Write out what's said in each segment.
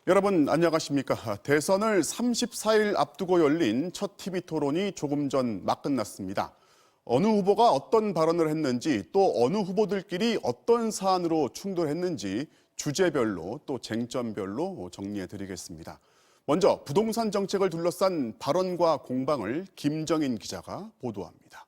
여러분 안녕하십니까? 대선을 34일 앞두고 열린 첫 TV 토론이 조금 전 막 끝났습니다. 어느 후보가 어떤 발언을 했는지 또 어느 후보들끼리 어떤 사안으로 충돌했는지 주제별로 또 쟁점별로 정리해 드리겠습니다. 먼저 부동산 정책을 둘러싼 발언과 공방을 김정인 기자가 보도합니다.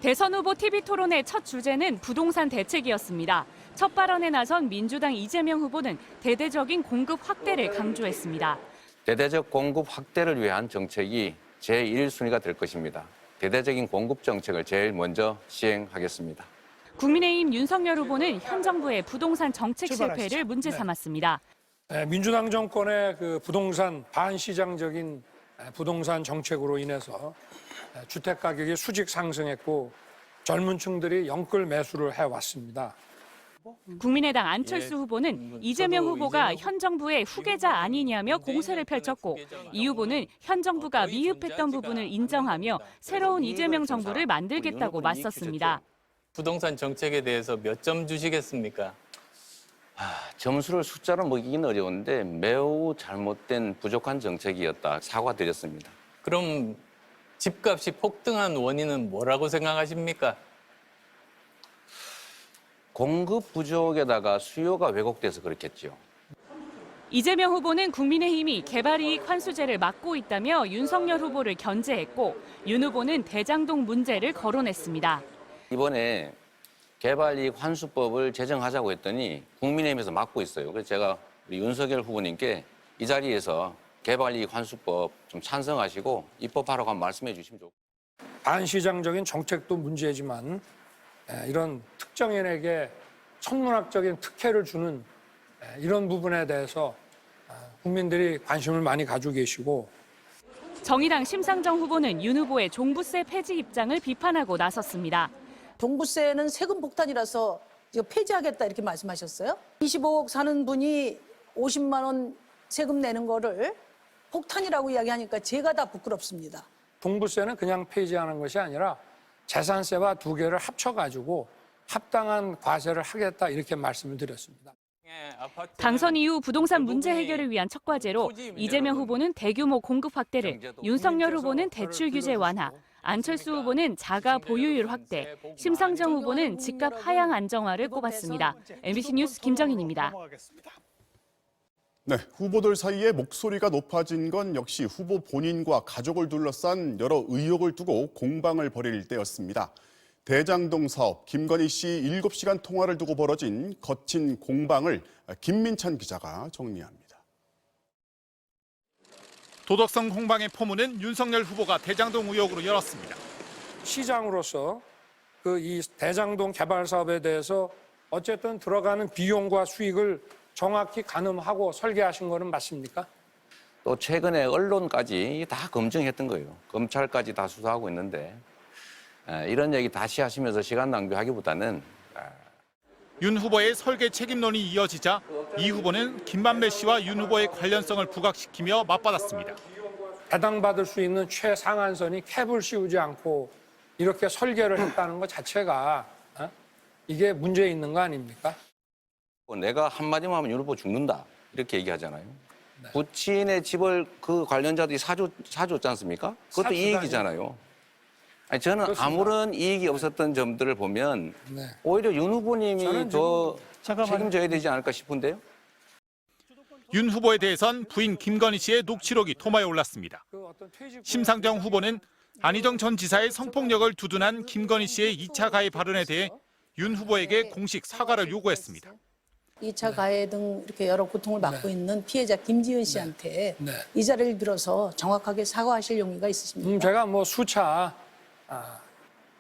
대선 후보 TV 토론의 첫 주제는 부동산 대책이었습니다. 첫 발언에 나선 민주당 이재명 후보는 대대적인 공급 확대를 강조했습니다. 대대적 공급 확대를 위한 정책이 제1순위가 될 것입니다. 대대적인 공급 정책을 제일 먼저 시행하겠습니다. 국민의힘 윤석열 후보는 현 정부의 부동산 정책 실패를 문제 삼았습니다. 민주당 정권의 그 부동산 반시장적인 부동산 정책으로 인해서 주택 가격이 수직 상승했고 젊은 층들이 영끌 매수를 해왔습니다. 국민의당 안철수 후보는 이재명 후보가 현 정부의 후계자 아니냐며 공세를 펼쳤고 이 후보는 현 정부가 미흡했던 부분을 인정하며 새로운 이재명 정부를 만들겠다고 맞섰습니다. 부동산 정책에 대해서 몇 점 주시겠습니까? 점수를 숫자로 먹이기는 어려운데 매우 잘못된 부족한 정책이었다. 사과드렸습니다. 그럼 집값이 폭등한 원인은 뭐라고 생각하십니까? 공급 부족에다가 수요가 왜곡돼서 그렇겠죠. 이재명 후보는 국민의힘이 개발이익 환수제를 막고 있다며 윤석열 후보를 견제했고 윤 후보는 대장동 문제를 거론했습니다. 이번에 개발이익 환수법을 제정하자고 했더니 국민의힘에서 막고 있어요. 그래서 제가 우리 윤석열 후보님께 이 자리에서 개발이익 환수법 좀 찬성하시고 입법하라고 한번 말씀해 주시면 좋겠습니다. 반시장적인 정책도 문제지만 이런 특정인에게 천문학적인 특혜를 주는 이런 부분에 대해서 국민들이 관심을 많이 가지고 계시고 정의당 심상정 후보는 윤 후보의 종부세 폐지 입장을 비판하고 나섰습니다. 종부세는 세금 폭탄이라서 폐지하겠다 이렇게 말씀하셨어요? 25억 사는 분이 50만 원 세금 내는 거를 폭탄이라고 이야기하니까 제가 다 부끄럽습니다. 종부세는 그냥 폐지하는 것이 아니라 재산세와 두 개를 합쳐가지고 합당한 과세를 하겠다 이렇게 말씀을 드렸습니다. 당선 이후 부동산 문제 해결을 위한 첫 과제로 이재명 후보는 대규모 공급 확대를, 윤석열 후보는 대출 규제 완화, 안철수 후보는 자가 보유율 확대, 심상정 후보는 집값 하향 안정화를 꼽았습니다. MBC 뉴스 김정인입니다. 네, 후보들 사이에 목소리가 높아진 건 역시 후보 본인과 가족을 둘러싼 여러 의혹을 두고 공방을 벌일 때였습니다. 대장동 사업, 김건희 씨 7시간 통화를 두고 벌어진 거친 공방을 김민찬 기자가 정리합니다. 도덕성 공방의 포문은 윤석열 후보가 대장동 의혹으로 열었습니다. 시장으로서 이 대장동 개발 사업에 대해서 어쨌든 들어가는 비용과 수익을 정확히 가늠하고 설계하신 거는 맞습니까? 또 최근에 언론까지 다 검증했던 거예요. 검찰까지 다 수사하고 있는데 이런 얘기 다시 하시면서 시간 낭비하기보다는 윤 후보의 설계 책임론이 이어지자 이 후보는 김만배 씨와 윤 후보의 관련성을 부각시키며 맞받았습니다. 해당받을 수 있는 최상한선이 캡을 씌우지 않고 이렇게 설계를 했다는 것 자체가 이게 문제 있는 거 아닙니까? 내가 한마디만 하면 윤 후보 죽는다 이렇게 얘기하잖아요. 네. 부친의 집을 그 관련자들이 사줬지 않습니까? 그것도 이익이잖아요. 아니, 저는 그렇습니다. 아무런 이익이 없었던 점들을 보면 네. 오히려 윤 후보님이 더 책임져야 되지 않을까 싶은데요. 윤 후보에 대해선 부인 김건희 씨의 녹취록이 토마에 올랐습니다. 심상정 후보는 안희정 전 지사의 성폭력을 두둔한 김건희 씨의 2차 가해 발언에 대해 윤 후보에게 공식 사과를 요구했습니다. 2차 가해 등 이렇게 여러 고통을 받고 있는 피해자 김지은 씨한테 이 자리를 빌어서 정확하게 사과하실 용의가 있으십니까? 제가 수차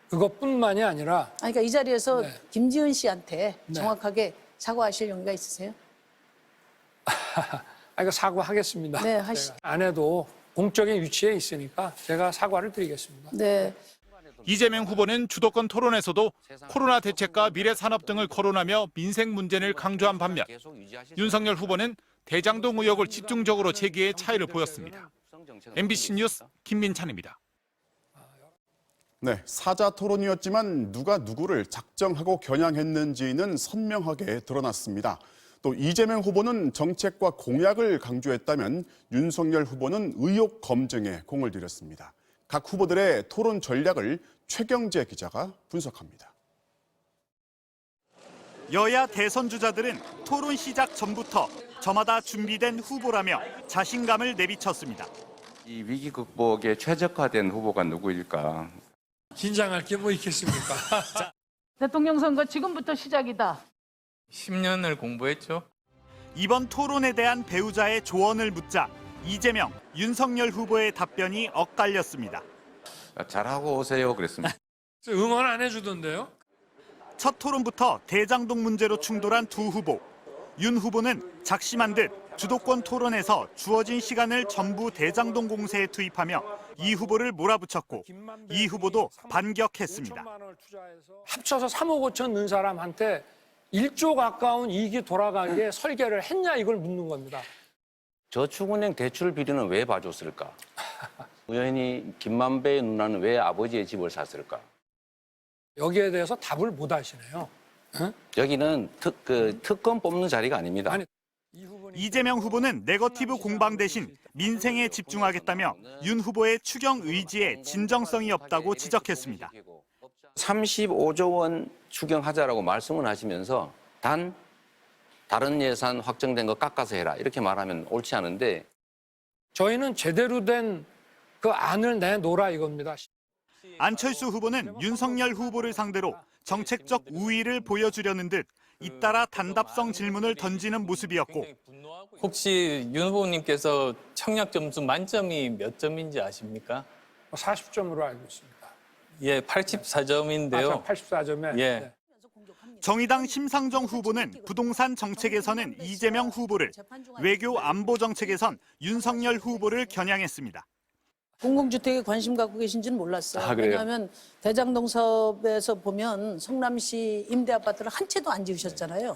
그것뿐만이 아니라 그러니까 이 자리에서 김지은 씨한테 정확하게 사과하실 용의가 있으세요? 이거 사과하겠습니다. 네, 하시죠. 아내도 공적인 위치에 있으니까 제가 사과를 드리겠습니다. 네. 이재명 후보는 주도권 토론에서도 코로나 대책과 미래 산업 등을 거론하며 민생 문제를 강조한 반면 윤석열 후보는 대장동 의혹을 집중적으로 제기해 차이를 보였습니다. MBC 뉴스 김민찬입니다. 네, 사자 토론이었지만 누가 누구를 작정하고 겨냥했는지는 선명하게 드러났습니다. 또 이재명 후보는 정책과 공약을 강조했다면 윤석열 후보는 의혹 검증에 공을 들였습니다. 각 후보들의 토론 전략을 최경재 기자가 분석합니다. 여야 대선 주자들은 토론 시작 전부터 저마다 준비된 후보라며 자신감을 내비쳤습니다. 이 위기 극복에 최적화된 후보가 누구일까? 긴장할 게 뭐 있겠습니까? 대통령 선거 지금부터 시작이다. 10년을 공부했죠. 이번 토론에 대한 배우자의 조언을 묻자 이재명, 윤석열 후보의 답변이 엇갈렸습니다. 잘하고 오세요 그랬습니다. 응원 안 해주던데요? 첫 토론부터 대장동 문제로 충돌한 두 후보. 윤 후보는 작심한 듯 주도권 토론에서 주어진 시간을 전부 대장동 공세에 투입하며 이 후보를 몰아붙였고 이 후보도 반격했습니다. 합쳐서 3억 5천 넣은 사람한테 1조 가까운 이익이 돌아가게 설계를 했냐 이걸 묻는 겁니다. 저축은행 대출 비리는 왜 봐줬을까? 우연히 김만배의 누나는 왜 아버지의 집을 샀을까? 여기에 대해서 답을 못 하시네요. 여기는 특검 뽑는 자리가 아닙니다. 아니, 이재명 후보는 네거티브 공방 대신 민생에 집중하겠다며 윤 후보의 추경 의지에 진정성이 없다고 지적했습니다. 35조 원 추경하자라고 말씀을 하시면서 다른 예산 확정된 거 깎아서 해라 이렇게 말하면 옳지 않은데 저희는 제대로 된 그 안을 내놓으라 이겁니다. 안철수 후보는 윤석열 후보를 상대로 정책적 우위를 보여주려는 듯 잇따라 단답성 질문을 던지는 모습이었고 혹시 윤 후보님께서 청약 점수 만점이 몇 점인지 아십니까? 40점으로 알고 있습니다. 예, 84점인데요. 84점에. 예. 정의당 심상정 후보는 부동산 정책에서는 이재명 후보를, 외교 안보 정책에선 윤석열 후보를 겨냥했습니다. 공공주택에 관심 갖고 계신지는 몰랐어요. 아, 그래요? 왜냐하면 대장동 사업에서 보면 성남시 임대아파트를 한 채도 안 지으셨잖아요.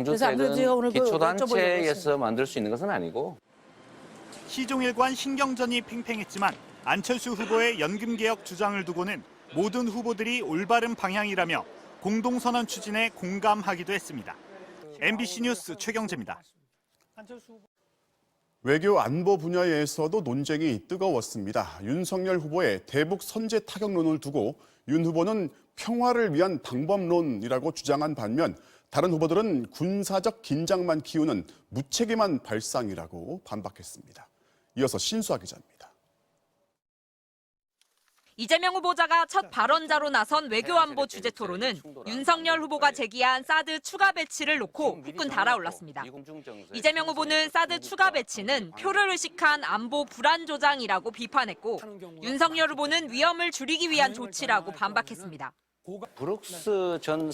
그래서 아무래도 제가 오늘 공공주택은 그 여쭤보려고 기초단체에서 했습니다. 만들 수 있는 것은 아니고 시종일관 신경전이 팽팽했지만 안철수 후보의 연금개혁 주장을 두고는 모든 후보들이 올바른 방향이라며 공동선언 추진에 공감하기도 했습니다. MBC 뉴스 최경재입니다. 외교 안보 분야에서도 논쟁이 뜨거웠습니다. 윤석열 후보의 대북 선제 타격론을 두고 윤 후보는 평화를 위한 방법론이라고 주장한 반면 다른 후보들은 군사적 긴장만 키우는 무책임한 발상이라고 반박했습니다. 이어서 신수아 기자입니다. 이재명 후보자가 첫 발언자로 나선 외교안보 주제 토론은 윤석열 후보가 제기한 사드 추가 배치를 놓고 후끈 달아올랐습니다. 이재명 후보는 사드 추가 배치는 표를 의식한 안보 불안 조장이라고 비판했고 윤석열 후보는 위험을 줄이기 위한 조치라고 반박했습니다. 브룩스 전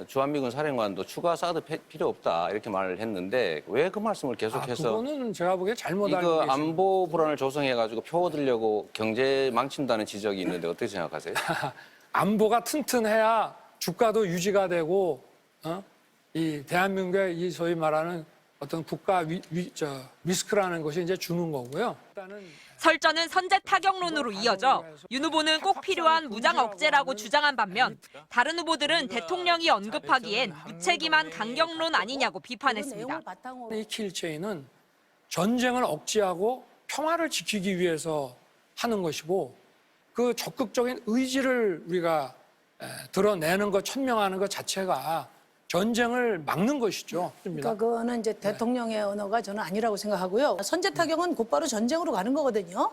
주한미군 사령관도 추가 사드 필요 없다 이렇게 말을 했는데 왜 그 말씀을 계속해서 그거는 제가 보기에 잘못 알고 이거 계십니다. 안보 불안을 조성해가지고 표 얻으려고 경제 망친다는 지적이 있는데 어떻게 생각하세요? 안보가 튼튼해야 주가도 유지가 되고 이 대한민국의 이 소위 말하는 어떤 국가 리스크라는 것이 이제 주는 거고요. 일단은 설전은 선제 타격론으로 이어져 윤 후보는 꼭 필요한 무장 억제라고 주장한 반면 다른 후보들은 대통령이 언급하기엔 무책임한 강경론 아니냐고 비판했습니다. 이 킬체인은 전쟁을 억제하고 평화를 지키기 위해서 하는 것이고 그 적극적인 의지를 우리가 드러내는 것, 천명하는 것 자체가 전쟁을 막는 것이죠. 그러니까 그거는 이제 대통령의 언어가 저는 아니라고 생각하고요. 선제 타격은 곧바로 전쟁으로 가는 거거든요.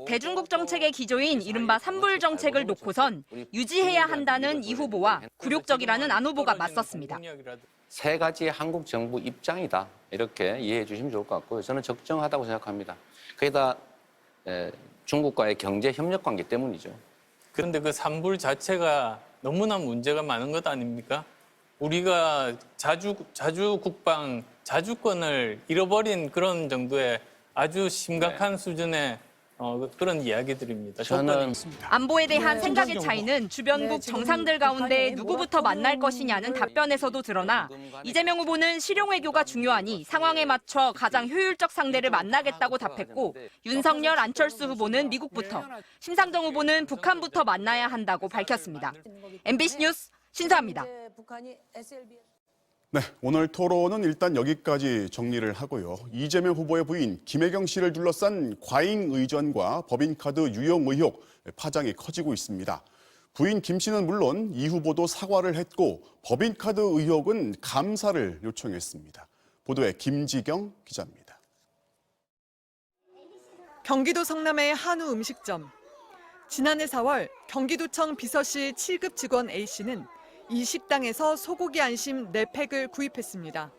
대중국 정책의 기조인 이른바 산불 정책을 놓고선 유지해야 한다는 이 후보와 굴욕적이라는 안 후보가 맞섰습니다. 세 가지 한국 정부 입장이다 이렇게 이해해 주시면 좋을 것 같고요. 저는 적정하다고 생각합니다. 거기다 중국과의 경제 협력 관계 때문이죠. 그런데 그 산불 자체가 너무나 문제가 많은 것 아닙니까? 우리가 자주 국방, 자주권을 잃어버린 그런 정도의 아주 심각한 수준의 그런 이야기들입니다. 저는 안보에 대한 생각의 차이는 주변국 정상들 가운데 누구부터 만날 것이냐는 답변에서도 드러나 이재명 후보는 실용 외교가 중요하니 상황에 맞춰 가장 효율적 상대를 만나겠다고 답했고 윤석열, 안철수 후보는 미국부터, 심상정 후보는 북한부터 만나야 한다고 밝혔습니다. MBC 뉴스 신수아입니다. 북한이 SLB 네, 오늘 토론은 일단 여기까지 정리를 하고요. 이재명 후보의 부인 김혜경 씨를 둘러싼 과잉 의전과 법인카드 유용 의혹 파장이 커지고 있습니다. 부인 김 씨는 물론 이 후보도 사과를 했고 법인카드 의혹은 감사를 요청했습니다. 보도에 김지경 기자입니다. 경기도 성남의 한우 음식점. 지난해 4월 경기도청 비서실 7급 직원 A씨는 이 식당에서 소고기 안심 4팩을 구입했습니다.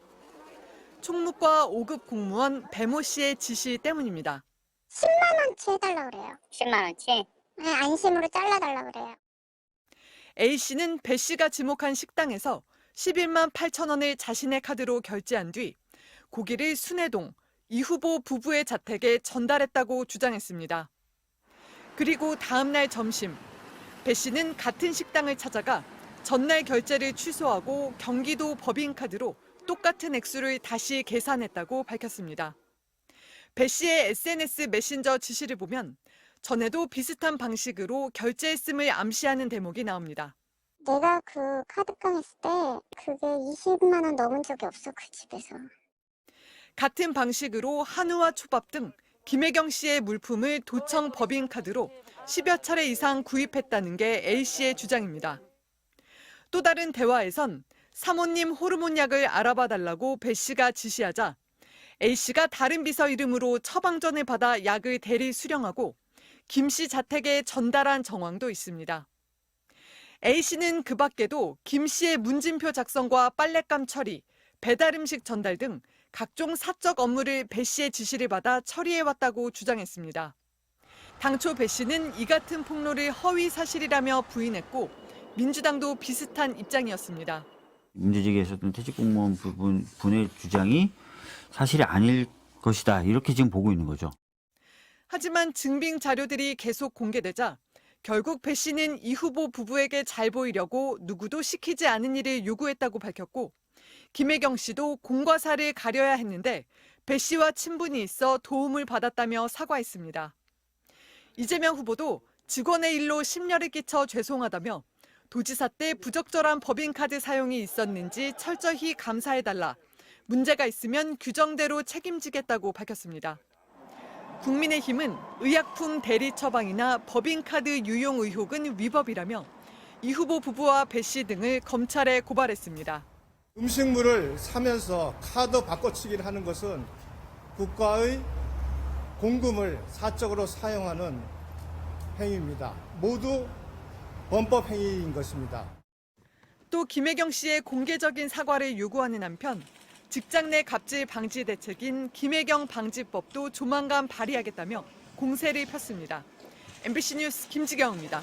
총무과 5급 공무원 배모 씨의 지시 때문입니다. 10만 원치 해달라고 그래요. 10만 원치? 네, 안심으로 잘라달라고 그래요. A씨는 배 씨가 지목한 식당에서 11만 8천 원을 자신의 카드로 결제한 뒤 고기를 순회동 이 후보 부부의 자택에 전달했다고 주장했습니다. 그리고 다음 날 점심, 배 씨는 같은 식당을 찾아가 전날 결제를 취소하고 경기도 법인카드로 똑같은 액수를 다시 계산했다고 밝혔습니다. 배 씨의 SNS 메신저 지시를 보면 전에도 비슷한 방식으로 결제했음을 암시하는 대목이 나옵니다. 내가 그 카드깡 했을 때 그게 20만 원 넘은 적이 없어, 그 집에서. 같은 방식으로 한우와 초밥 등 김혜경 씨의 물품을 도청 법인카드로 10여 차례 이상 구입했다는 게 A씨의 주장입니다. 또 다른 대화에선 사모님 호르몬 약을 알아봐 달라고 배 씨가 지시하자 A씨가 다른 비서 이름으로 처방전을 받아 약을 대리 수령하고 김 씨 자택에 전달한 정황도 있습니다. A씨는 그 밖에도 김 씨의 문진표 작성과 빨랫감 처리, 배달 음식 전달 등 각종 사적 업무를 배 씨의 지시를 받아 처리해왔다고 주장했습니다. 당초 배 씨는 이 같은 폭로를 허위 사실이라며 부인했고 민주당도 비슷한 입장이었습니다. 문제제기했었던 퇴직공무원 분의 주장이 사실이 아닐 것이다. 이렇게 지금 보고 있는 거죠. 하지만 증빙 자료들이 계속 공개되자 결국 배 씨는 이 후보 부부에게 잘 보이려고 누구도 시키지 않은 일을 요구했다고 밝혔고 김혜경 씨도 공과 사를 가려야 했는데 배 씨와 친분이 있어 도움을 받았다며 사과했습니다. 이재명 후보도 직원의 일로 심려를 끼쳐 죄송하다며 도지사 때 부적절한 법인카드 사용이 있었는지 철저히 감사해달라. 문제가 있으면 규정대로 책임지겠다고 밝혔습니다. 국민의힘은 의약품 대리 처방이나 법인카드 유용 의혹은 위법이라며 이 후보 부부와 배 씨 등을 검찰에 고발했습니다. 음식물을 사면서 카드 바꿔치기를 하는 것은 국가의 공금을 사적으로 사용하는 행위입니다. 모두 범법 행위인 것입니다. 또 김혜경 씨의 공개적인 사과를 요구하는 한편 직장 내 갑질 방지 대책인 김혜경 방지법도 조만간 발의하겠다며 공세를 폈습니다. MBC 뉴스 김지경입니다.